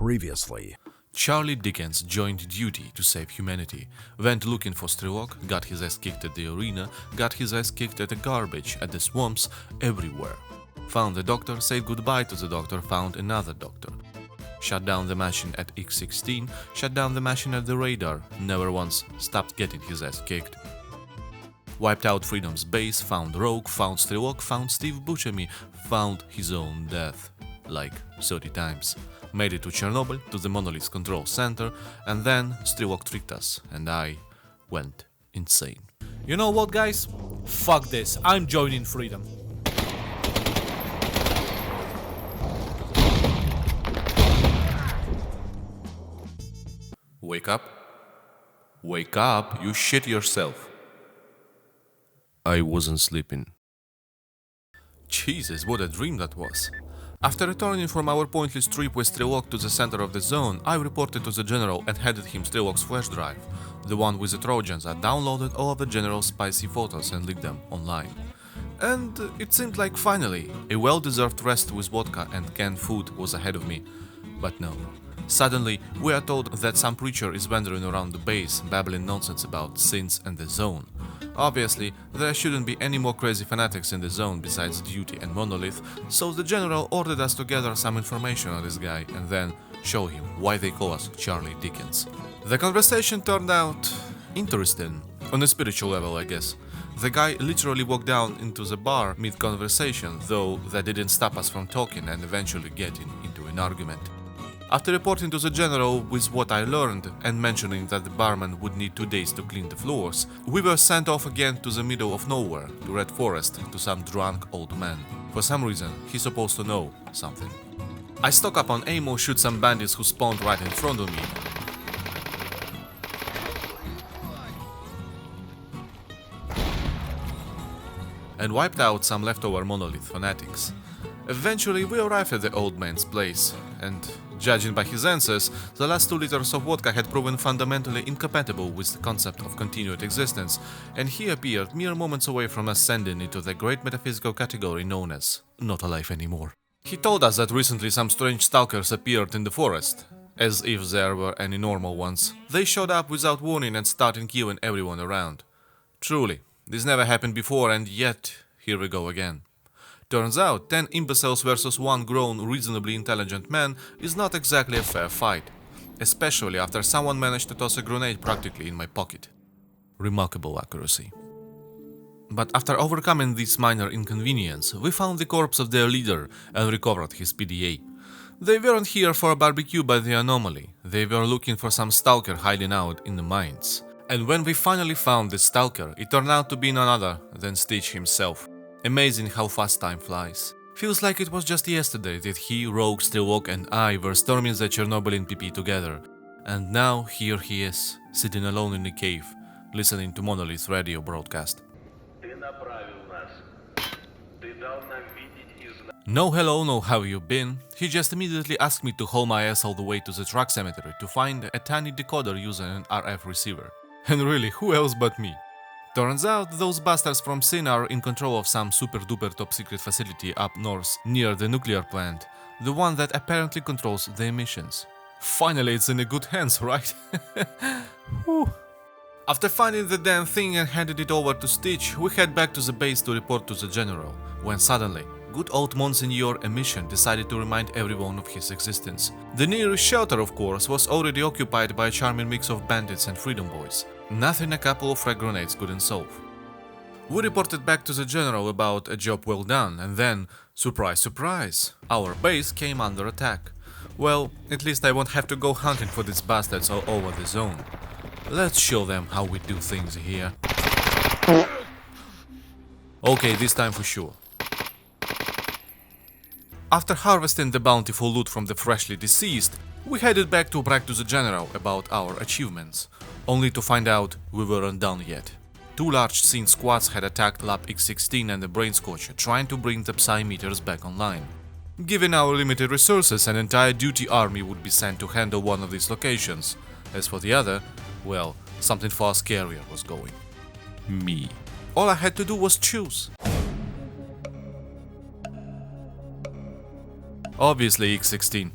Previously. Charlie Dickens joined duty to save humanity, went looking for S.T.A.L.K.E.R, got his ass kicked at the arena, got his ass kicked at the garbage, at the swamps, everywhere. Found the doctor, said goodbye to the doctor, found another doctor. Shut down the machine at X-16, shut down the machine at the radar, never once stopped getting his ass kicked. Wiped out Freedom's base, found Rogue, found S.T.A.L.K.E.R, found Steve Buscemi, found his own death, like 30 times. Made it to Chernobyl, to the Monolith's control center, and then S.T.A.L.K.E.R tricked us, and I went insane. You know what, guys? Fuck this, I'm joining Freedom. Wake up. Wake up, you shit yourself. I wasn't sleeping. Jesus, what a dream that was. After returning from our pointless trip with S.T.A.L.K.E.R to the center of the zone, I reported to the general and handed him S.T.A.L.K.E.'s flash drive, the one with the Trojans. I downloaded all of the general's spicy photos and leaked them online. And it seemed like finally, a well-deserved rest with vodka and canned food was ahead of me. But no. Suddenly, we are told that some preacher is wandering around the base, babbling nonsense about sins and the zone. Obviously, there shouldn't be any more crazy fanatics in the zone besides Duty and Monolith, so the general ordered us to gather some information on this guy and then show him why they call us Charlie Dickens. The conversation turned out interesting, on a spiritual level, I guess. The guy literally walked down into the bar mid-conversation, though that didn't stop us from talking and eventually getting into an argument. After reporting to the general with what I learned and mentioning that the barman would need 2 days to clean the floors, we were sent off again to the middle of nowhere, to Red Forest, to some drunk old man. For some reason, he's supposed to know something. I stock up on ammo, shoot some bandits who spawned right in front of me. And wiped out some leftover Monolith fanatics. Eventually, we arrived at the old man's place, and judging by his answers, the last 2 liters of vodka had proven fundamentally incompatible with the concept of continued existence, and he appeared mere moments away from ascending into the great metaphysical category known as not alive anymore. He told us that recently some strange stalkers appeared in the forest, as if there were any normal ones. They showed up without warning and started killing everyone around. Truly, this never happened before, and yet, here we go again. Turns out, 10 imbeciles versus 1 grown, reasonably intelligent man is not exactly a fair fight, especially after someone managed to toss a grenade practically in my pocket. Remarkable accuracy. But after overcoming this minor inconvenience, we found the corpse of their leader and recovered his PDA. They weren't here for a barbecue by the Anomaly, they were looking for some stalker hiding out in the mines. And when we finally found the stalker, it turned out to be none other than Stitch himself. Amazing how fast time flies. Feels like it was just yesterday that he, Rogue, S.T.A.L.K.E.R and I were storming the Chernobyl PP together. And now here he is, sitting alone in the cave, listening to Monolith's radio broadcast. No hello, no how you been. He just immediately asked me to haul my ass all the way to the truck cemetery to find a tiny decoder using an RF receiver. And really, who else but me? Turns out, those bastards from S.T.A.L.K.E.R are in control of some super-duper top-secret facility up north, near the nuclear plant, the one that apparently controls the emissions. Finally, it's in a good hands, right? Whew. After finding the damn thing and handed it over to Stitch, we head back to the base to report to the general, when suddenly, good old Monsignor Emission decided to remind everyone of his existence. The nearest shelter, of course, was already occupied by a charming mix of bandits and freedom boys. Nothing a couple of frag grenades couldn't solve. We reported back to the general about a job well done, and then, surprise, surprise, our base came under attack. Well, at least I won't have to go hunting for these bastards all over the zone. Let's show them how we do things here. Okay, this time for sure. After harvesting the bountiful loot from the freshly deceased, we headed back to brag to the general about our achievements, only to find out we weren't done yet. 2 large scene squads had attacked Lab X-16 and the Brain Scorcher, trying to bring the Psy meters back online. Given our limited resources, an entire duty army would be sent to handle one of these locations. As for the other, well, something far scarier was going. Me. All I had to do was choose. Obviously X-16.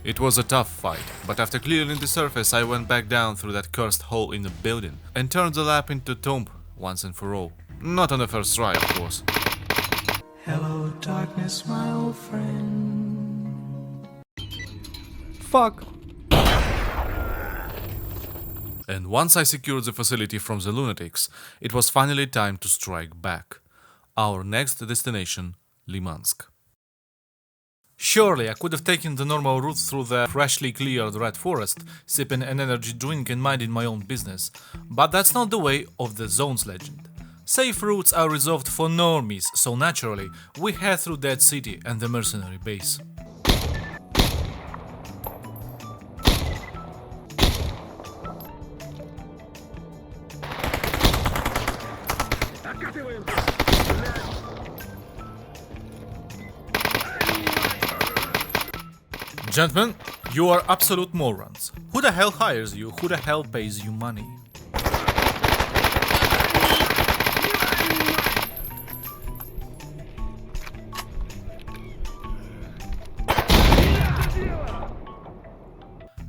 It was a tough fight, but after clearing the surface I went back down through that cursed hole in the building and turned the lab into tomb once and for all. Not on the first try, of course. Hello, darkness, my old friend. Fuck. And once I secured the facility from the lunatics, it was finally time to strike back. Our next destination, Limansk. Surely I could have taken the normal route through the freshly cleared red forest, sipping an energy drink and minding my own business. But that's not the way of the zone's legend. Safe routes are reserved for normies, so naturally we head through Dead City and the mercenary base. Gentlemen, you are absolute morons. Who the hell hires you? Who the hell pays you money?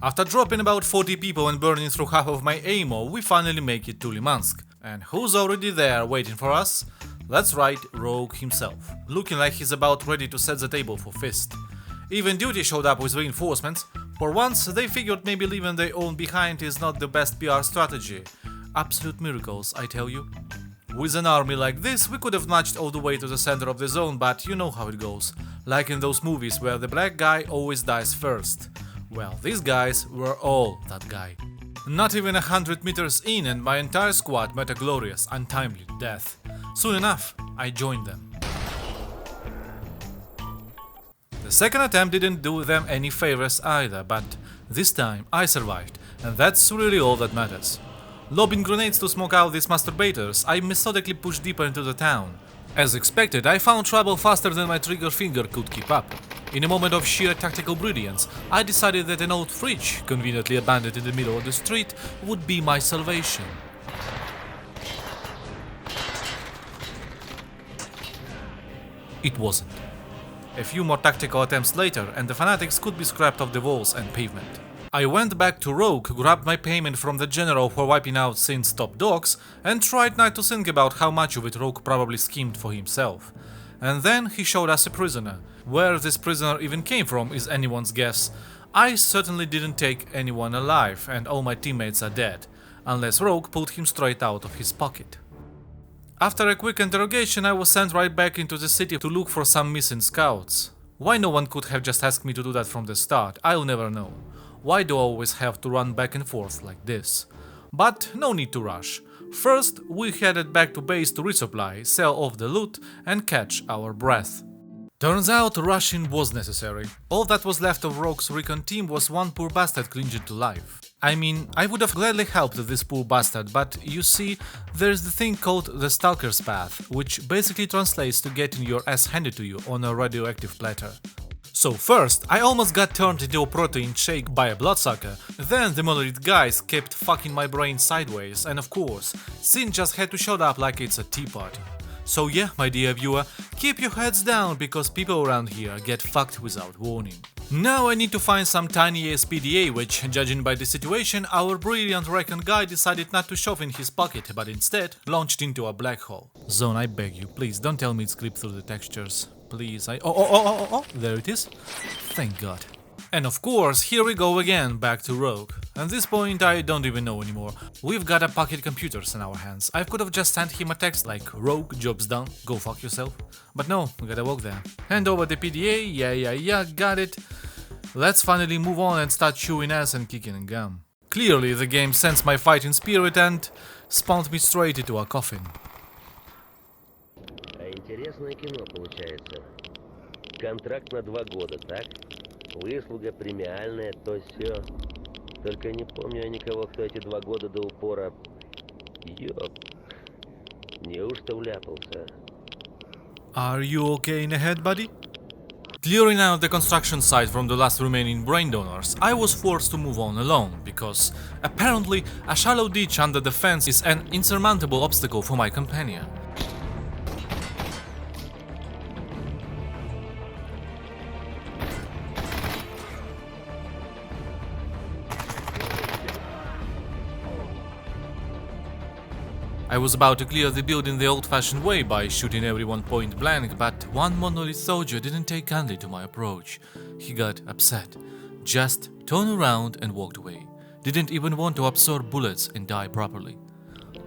After dropping about 40 people and burning through half of my ammo, we finally make it to Limansk. And who's already there waiting for us? That's right, Rogue himself, looking like he's about ready to set the table for fist. Even Duty showed up with reinforcements. For once, they figured maybe leaving their own behind is not the best PR strategy. Absolute miracles, I tell you. With an army like this, we could have marched all the way to the center of the zone, but you know how it goes. Like in those movies where the black guy always dies first. Well, these guys were all that guy. Not even 100 meters in and my entire squad met a glorious, untimely death. Soon enough, I joined them. The second attempt didn't do them any favors either, but this time I survived, and that's really all that matters. Lobbing grenades to smoke out these masturbators, I methodically pushed deeper into the town. As expected, I found trouble faster than my trigger finger could keep up. In a moment of sheer tactical brilliance, I decided that an old fridge, conveniently abandoned in the middle of the street, would be my salvation. It wasn't. A few more tactical attempts later, and the fanatics could be scrapped off the walls and pavement. I went back to Rogue, grabbed my payment from the general for wiping out Sin's top dogs, and tried not to think about how much of it Rogue probably schemed for himself. And then he showed us a prisoner. Where this prisoner even came from is anyone's guess. I certainly didn't take anyone alive, and all my teammates are dead, unless Rogue pulled him straight out of his pocket. After a quick interrogation, I was sent right back into the city to look for some missing scouts. Why no one could have just asked me to do that from the start, I'll never know. Why do I always have to run back and forth like this? But no need to rush. First, we headed back to base to resupply, sell off the loot, and catch our breath. Turns out rushing was necessary. All that was left of Rogue's recon team was one poor bastard clinging to life. I mean, I would have gladly helped this poor bastard, but you see, there's the thing called the S.T.A.L.K.E.R path, which basically translates to getting your ass handed to you on a radioactive platter. So first, I almost got turned into a protein shake by a bloodsucker, then the monolith guys kept fucking my brain sideways, and of course, Sin just had to shut up like it's a tea party. So yeah, my dear viewer, keep your heads down because people around here get fucked without warning. Now I need to find some tiny SPDA which, judging by the situation, our brilliant recon guy decided not to shove in his pocket, but instead launched into a black hole. Zone, I beg you, please don't tell me it's clipped through the textures. Please, Oh, there it is. Thank God. And of course, here we go again, back to Rogue. At this point, I don't even know anymore. We've got a pocket computers in our hands. I could have just sent him a text like, Rogue, job's done, go fuck yourself. But no, we gotta walk there. Hand over the PDA, yeah, got it. Let's finally move on and start chewing ass and kicking gum. Clearly, the game sensed my fighting spirit and spawned me straight into a coffin. Интересное кино получается. Контракт на 2 года, так? Выслуга премиальная, то всё. Только не помню я никого, кто эти 2 года до упора... Ёп. Неужто вляпался? Are you okay in the head, buddy? Clearing out the construction site from the last remaining brain donors, I was forced to move on alone, because apparently a shallow ditch under the fence is an insurmountable obstacle for my companion. I was about to clear the building the old-fashioned way by shooting everyone point blank, but one monolith soldier didn't take kindly to my approach. He got upset, just turned around and walked away. Didn't even want to absorb bullets and die properly.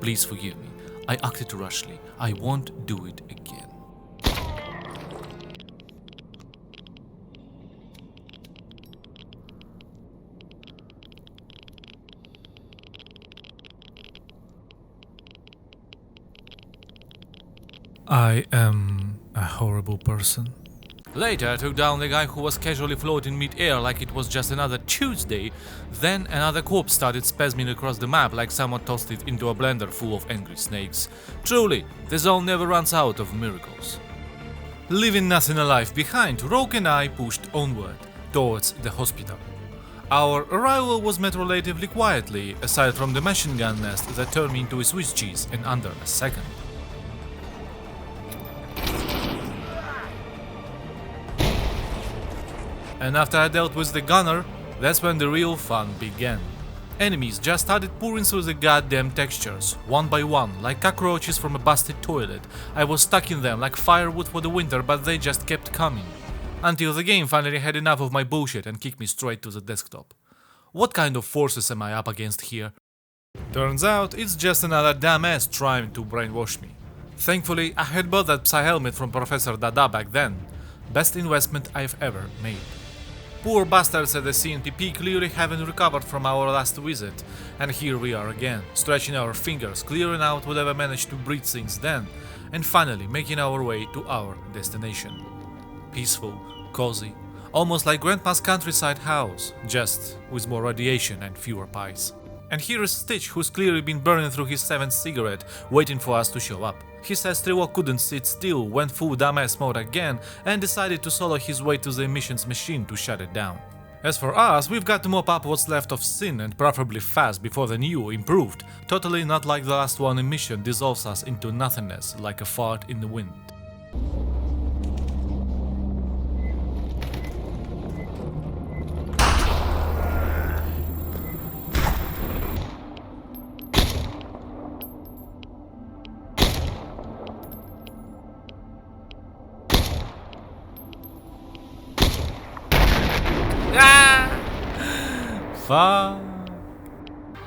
Please forgive me. I acted rashly. I won't do it again. I am a horrible person. Later, I took down the guy who was casually floating mid-air like it was just another Tuesday. Then another corpse started spasming across the map like someone tossed it into a blender full of angry snakes. Truly, the zone never runs out of miracles. Leaving nothing alive behind, Rogue and I pushed onward, towards the hospital. Our arrival was met relatively quietly, aside from the machine gun nest that turned me into a Swiss cheese in under a second. And after I dealt with the gunner, that's when the real fun began. Enemies just started pouring through the goddamn textures, one by one, like cockroaches from a busted toilet. I was stuck in them like firewood for the winter, but they just kept coming. Until the game finally had enough of my bullshit and kicked me straight to the desktop. What kind of forces am I up against here? Turns out, it's just another dumbass trying to brainwash me. Thankfully, I had bought that Psy helmet from Professor Dada back then. Best investment I've ever made. Poor bastards at the CNPP clearly haven't recovered from our last visit, and here we are again, stretching our fingers, clearing out whatever managed to breed since then, and finally making our way to our destination. Peaceful, cozy, almost like Grandma's countryside house, just with more radiation and fewer pies. And here is Stitch, who's clearly been burning through his 7th cigarette, waiting for us to show up. He says S.T.A.L.K.E.R couldn't sit still, went full dumbass mode again, and decided to solo his way to the emissions machine to shut it down. As for us, we've got to mop up what's left of sin, and preferably fast before the new, improved, totally not like the last one emission dissolves us into nothingness like a fart in the wind.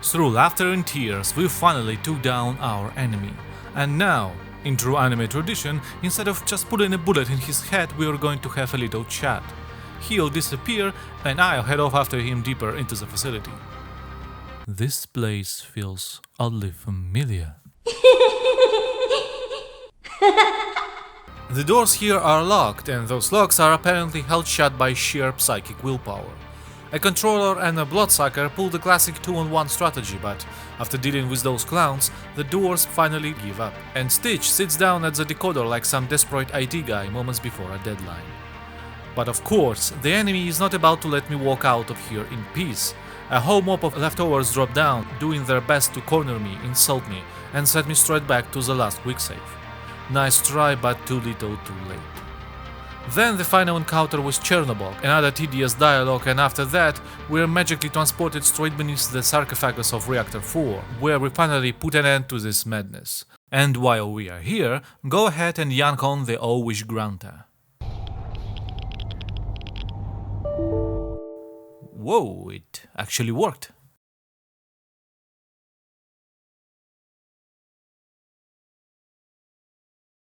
Through laughter and tears, we finally took down our enemy. And now, in true anime tradition, instead of just putting a bullet in his head, we are going to have a little chat. He'll disappear, and I'll head off after him deeper into the facility. This place feels oddly familiar. The doors here are locked, and those locks are apparently held shut by sheer psychic willpower. A controller and a bloodsucker pull the classic 2-on-1 strategy, but after dealing with those clowns, the doors finally give up, and Stitch sits down at the decoder like some desperate IT guy moments before a deadline. But of course, the enemy is not about to let me walk out of here in peace. A whole mob of leftovers drop down, doing their best to corner me, insult me, and set me straight back to the last quick save. Nice try, but too little too late. Then the final encounter with Chernobyl, another tedious dialogue, and after that, we're magically transported straight beneath the sarcophagus of Reactor 4, where we finally put an end to this madness. And while we are here, go ahead and yank on the All-Wish Granta. Whoa, it actually worked.